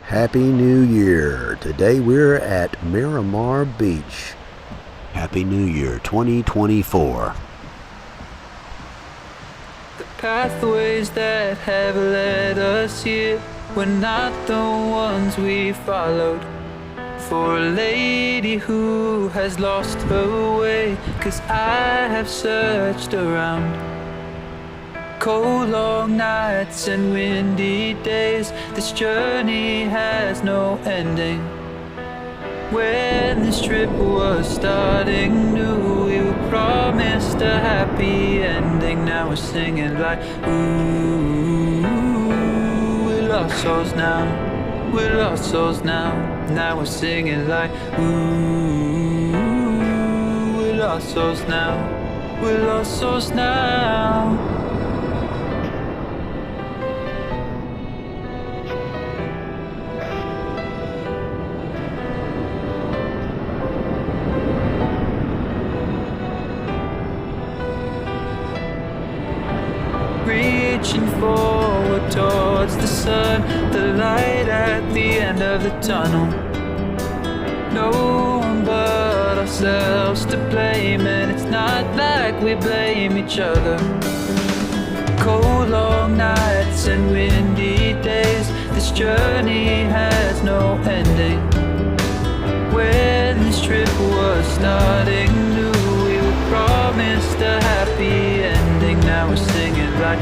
Happy New Year. Today we're at Miramar Beach. Happy New Year 2024. The pathways that have led us here were not the ones we followed. For a lady who has lost her way, 'cause I have searched around. Cold long nights and windy days, this journey has no ending. When this trip was starting new, we were promised a happy ending. Now we're singing like, ooh, we're lost souls now, we're lost souls now. Now we're singing like, ooh, we're lost souls now, we're lost souls now. Reaching forward towards the sun, the light at the end of the tunnel. No one but ourselves to blame, and it's not like we blame each other. Cold long nights and windy days, this journey has no ending. When this trip was starting new, we were promised a happy ending. Now we're singing like,